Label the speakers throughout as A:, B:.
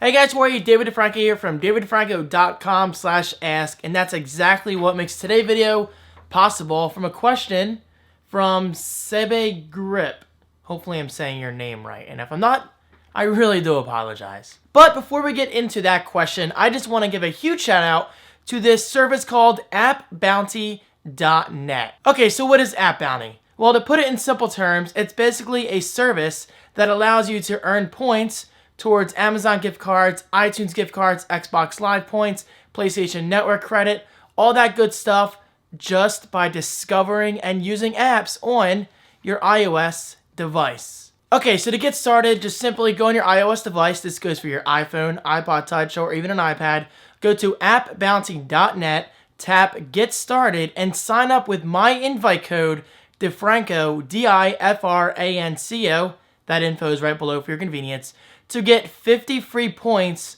A: Hey guys, how are you? David DeFranco here from davidfranco.com/ask, and that's exactly what makes today's video possible from a question from Sebe Grip. Hopefully I'm saying your name right, and if I'm not, I really do apologize. But before we get into that question, I just want to give a huge shout out to this service called appbounty.net. Okay, so what is App Bounty? Well, to put it in simple terms, it's basically a service that allows you to earn points towards Amazon gift cards, iTunes gift cards, Xbox Live points, PlayStation Network credit, all that good stuff just by discovering and using apps on your iOS device. Okay, so to get started, just simply go on your iOS device. This goes for your iPhone, iPod Touch, or even an iPad. Go to appbounty.net, tap Get Started, and sign up with my invite code, DeFranco, DIFRANCO. That info is right below for your convenience, to get 50 free points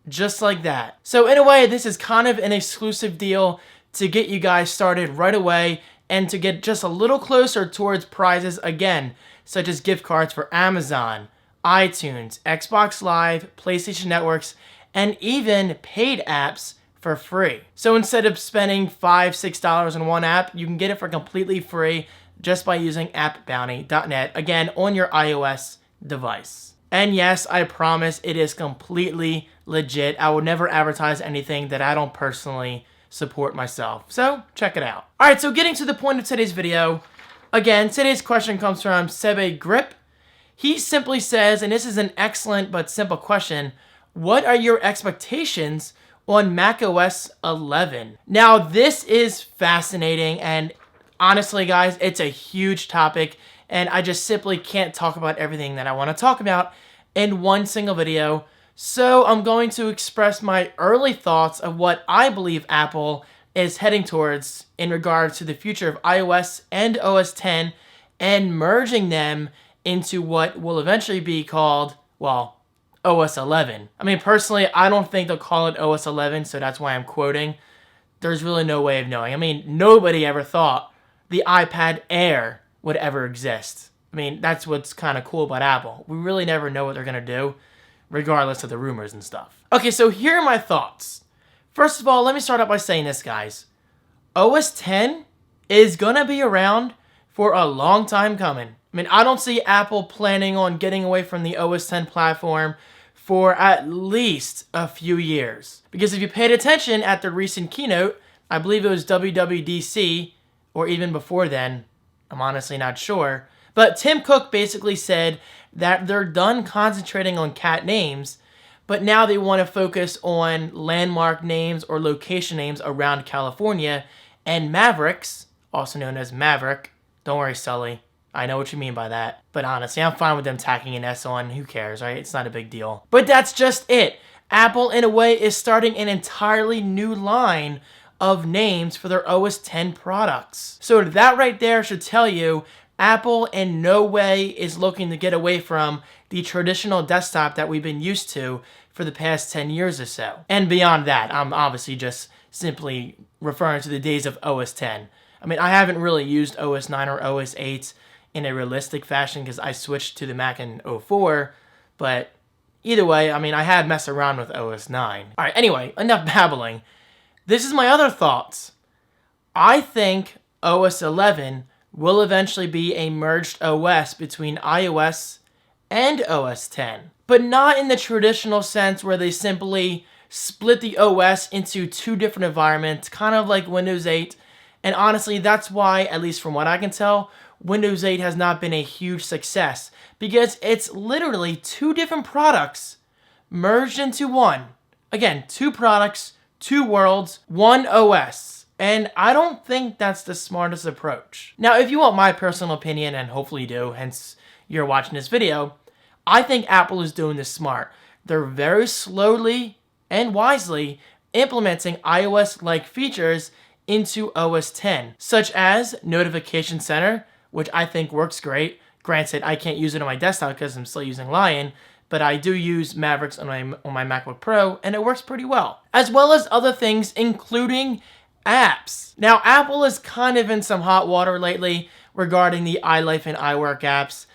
A: just like that. So in a way, this is kind of an exclusive deal to get you guys started right away and to get just a little closer towards prizes again, such as gift cards for Amazon, iTunes, Xbox Live, PlayStation Networks, and even paid apps for free. So instead of spending $5, $6 on one app, you can get it for completely free just by using appbounty.net, again, on your iOS device. And yes, I promise it is completely legit. I would never advertise anything that I don't personally support myself. So check it out. All right, so getting to the point of today's video, again, today's question comes from Sebe Grip. He simply says, and this is an excellent but simple question, what are your expectations on macOS 11? Now, this is fascinating, and honestly, guys, it's a huge topic, and I just simply can't talk about everything that I want to talk about in one single video. So I'm going to express my early thoughts of what I believe Apple is heading towards in regards to the future of iOS and OS X and merging them into what will eventually be called, well, OS 11. I mean, personally, I don't think they'll call it OS 11, so that's why I'm quoting. There's really no way of knowing. I mean, nobody ever thought the iPad Air would ever exist. I mean, that's what's kind of cool about Apple. We really never know what they're going to do, regardless of the rumors and stuff. Okay, so here are my thoughts. First of all, let me start out by saying this, guys. OS X is going to be around for a long time coming. I mean, I don't see Apple planning on getting away from the OS X platform for at least a few years. Because if you paid attention at the recent keynote, I believe it was WWDC, or even before then, I'm honestly not sure. But Tim Cook basically said that they're done concentrating on cat names, but now they want to focus on landmark names or location names around California, and Mavericks, also known as Maverick, don't worry, Sully, I know what you mean by that. But honestly, I'm fine with them tacking an S on. Who cares, right? It's not a big deal. But that's just it. Apple, in a way, is starting an entirely new line of names for their OS X products. So that right there should tell you Apple in no way is looking to get away from the traditional desktop that we've been used to for the past 10 years or so. And beyond that, I'm obviously just simply referring to the days of OS X. I mean, I haven't really used OS 9 or OS 8 in a realistic fashion because I switched to the Mac in 04, but either way, I mean, I have messed around with OS 9. All right, anyway, enough babbling. This is my other thoughts. I think OS 11 will eventually be a merged OS between iOS and OS X, but not in the traditional sense where they simply split the OS into two different environments, kind of like Windows 8. And honestly, that's why, at least from what I can tell, Windows 8 has not been a huge success, because it's literally two different products merged into one. Again, two products, two worlds, one OS. And I don't think that's the smartest approach. Now, if you want my personal opinion, and hopefully you do, hence you're watching this video, I think Apple is doing this smart. They're very slowly and wisely implementing iOS-like features into OS X, such as Notification Center, which I think works great. Granted, I can't use it on my desktop because I'm still using Lion, but I do use Mavericks on my MacBook Pro, and it works pretty well. As well as other things, including apps. Now, Apple is kind of in some hot water lately regarding the iLife and Iwork apps.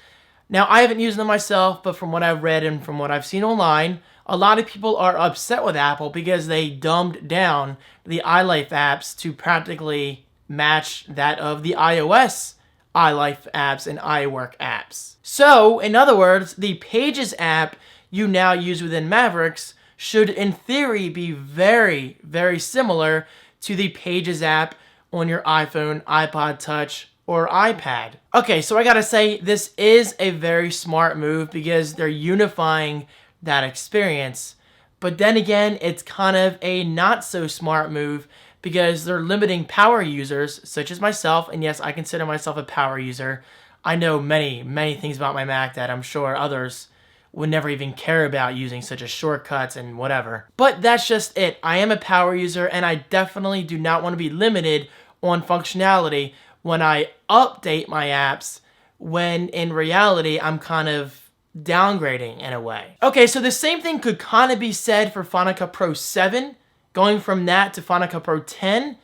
A: Now, I haven't used them myself, but from what I've read and from what I've seen online, a lot of people are upset with Apple because they dumbed down the iLife apps to practically match that of the iOS iLife apps and Iwork apps. So, in other words, the Pages app you now use within Mavericks should, in theory, be very, very similar to the Pages app on your iPhone, iPod Touch, or iPad. Okay, so I gotta say, this is a very smart move because they're unifying that experience. But then again, it's kind of a not so smart move because they're limiting power users, such as myself, and yes, I consider myself a power user. I know many, many things about my Mac that I'm sure others would never even care about using, such as shortcuts and whatever. But that's just it. I am a power user, and I definitely do not want to be limited on functionality when I update my apps, when in reality, I'm kind of downgrading in a way. Okay, so the same thing could kind of be said for Final Cut Pro 7, going from that to Final Cut Pro 10,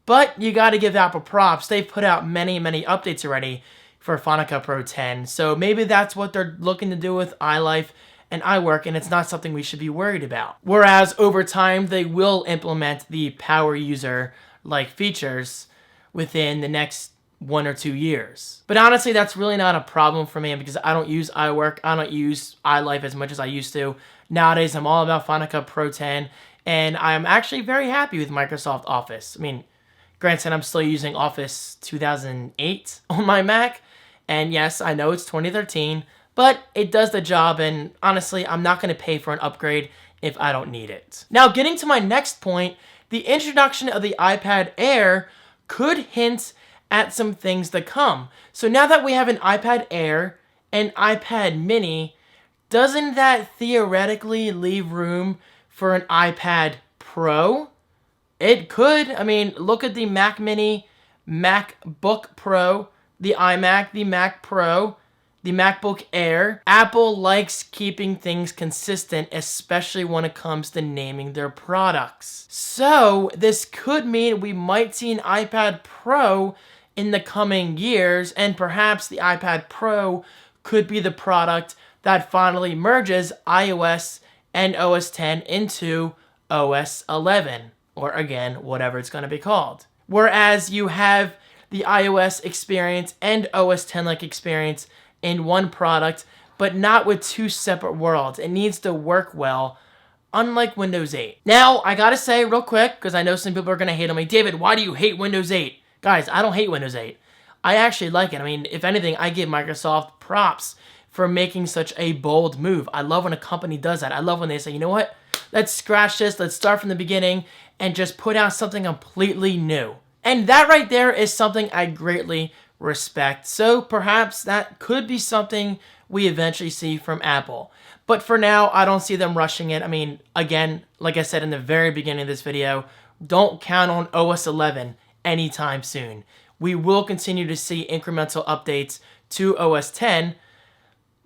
A: but you got to give Apple props. They've put out many, many updates already for Final Cut Pro 10, so maybe that's what they're looking to do with iLife and iWork, and it's not something we should be worried about. Whereas over time, they will implement the power user-like features within the next 1 or 2 years. But honestly, that's really not a problem for me because I don't use iWork, I don't use iLife as much as I used to. Nowadays, I'm all about Final Cut Pro 10, and I'm actually very happy with Microsoft Office. I mean, granted, I'm still using Office 2008 on my Mac, and yes, I know it's 2013, but it does the job, and honestly, I'm not going to pay for an upgrade if I don't need it. Now, getting to my next point, the introduction of the iPad Air could hint at some things to come. So now that we have an iPad Air and iPad Mini, doesn't that theoretically leave room for an iPad Pro? It could. I mean, look at the Mac Mini, MacBook Pro, the iMac, the Mac Pro, the MacBook Air. Apple likes keeping things consistent, especially when it comes to naming their products. So this could mean we might see an iPad Pro in the coming years, and perhaps the iPad Pro could be the product that finally merges iOS and OS X into OS 11, or again, whatever it's going to be called. Whereas you have the iOS experience and OS X-like experience in one product, but not with two separate worlds. It needs to work well, unlike Windows 8. Now, I gotta say real quick, because I know some people are gonna hate on me, David, why do you hate Windows 8? Guys, I don't hate Windows 8. I actually like it. I mean, if anything, I give Microsoft props for making such a bold move. I love when a company does that. I love when they say, you know what? Let's scratch this, let's start from the beginning, and just put out something completely new. And that right there is something I greatly respect. So perhaps that could be something we eventually see from Apple. But for now, I don't see them rushing it. I mean, again, like I said in the very beginning of this video, don't count on OS 11 anytime soon. We will continue to see incremental updates to OS 10,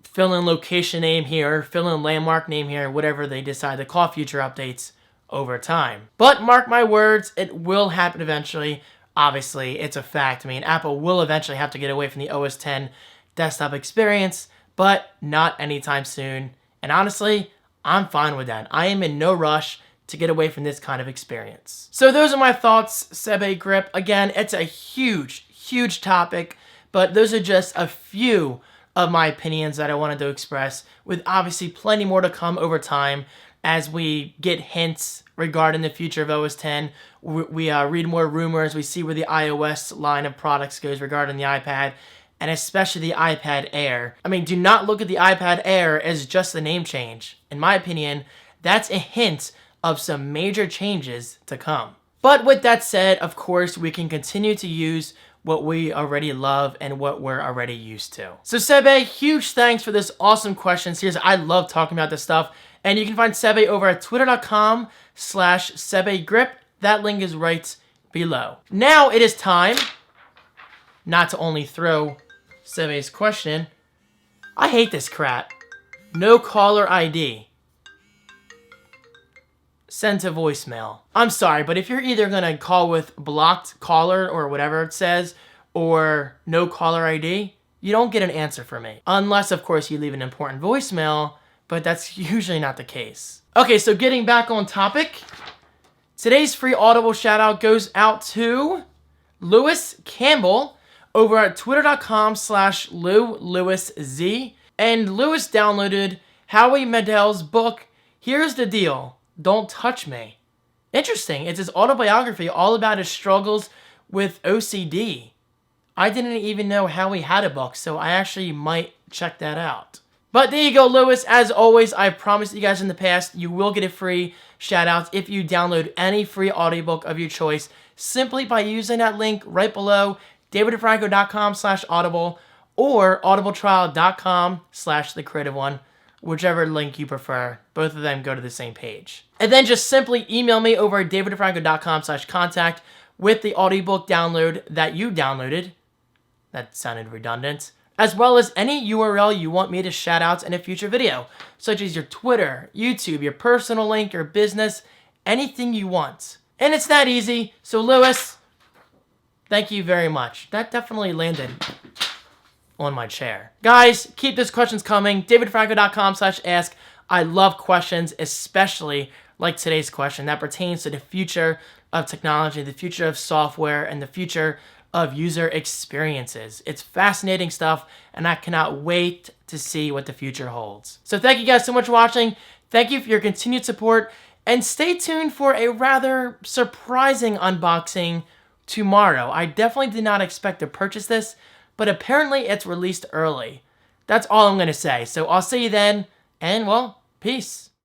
A: fill in location name here, fill in landmark name here, whatever they decide to call future updates over time. But mark my words, it will happen eventually. Obviously, it's a fact. I mean, Apple will eventually have to get away from the OS X desktop experience, but not anytime soon. And honestly, I'm fine with that. I am in no rush to get away from this kind of experience. So those are my thoughts, Sebe Grip. Again, it's a huge, huge topic, but those are just a few of my opinions that I wanted to express, with obviously plenty more to come over time as we get hints regarding the future of OS X. We read more rumors, we see where the iOS line of products goes regarding the iPad, and especially the iPad Air. I mean, do not look at the iPad Air as just a name change. In my opinion, that's a hint of some major changes to come. But with that said, of course, we can continue to use what we already love and what we're already used to. So Sebe, huge thanks for this awesome question. Seriously, I love talking about this stuff. And you can find Sebe over at twitter.com/SebeGrip. That link is right below. Now it is time not to only throw Sebe's question. I hate this crap. No caller ID. Send to voicemail. I'm sorry, but if you're either gonna call with blocked caller or whatever it says, or no caller ID, you don't get an answer from me. Unless, of course, you leave an important voicemail, but that's usually not the case. Okay, so getting back on topic, today's free Audible shout out goes out to Lewis Campbell over at twitter.com/LewLewisZ. And Lewis downloaded Howie Mandel's book, Here's the Deal, Don't Touch Me. Interesting. It's his autobiography all about his struggles with OCD. I didn't even know Howie had a book, so I actually might check that out. But there you go, Lewis. As always, I promised you guys in the past, you will get a free shout out if you download any free audiobook of your choice simply by using that link right below, davidfranco.com/audible or audibletrial.com/thecreative1, whichever link you prefer. Both of them go to the same page. And then just simply email me over at davidfranco.com/contact with the audiobook download that you downloaded. That sounded redundant. As well as any URL you want me to shout out in a future video, such as your Twitter, YouTube, your personal link, your business, anything you want. And it's that easy. So Lewis, thank you very much. That definitely landed on my chair. Guys, keep those questions coming. davidfranco.com/ask. I love questions, especially like today's question that pertains to the future of technology, the future of software, and the future of user experiences. It's fascinating stuff, and I cannot wait to see what the future holds. So thank you guys so much for watching. Thank you for your continued support, and stay tuned for a rather surprising unboxing tomorrow. I definitely did not expect to purchase this, but apparently it's released early. That's all I'm going to say. So I'll see you then, and well, peace.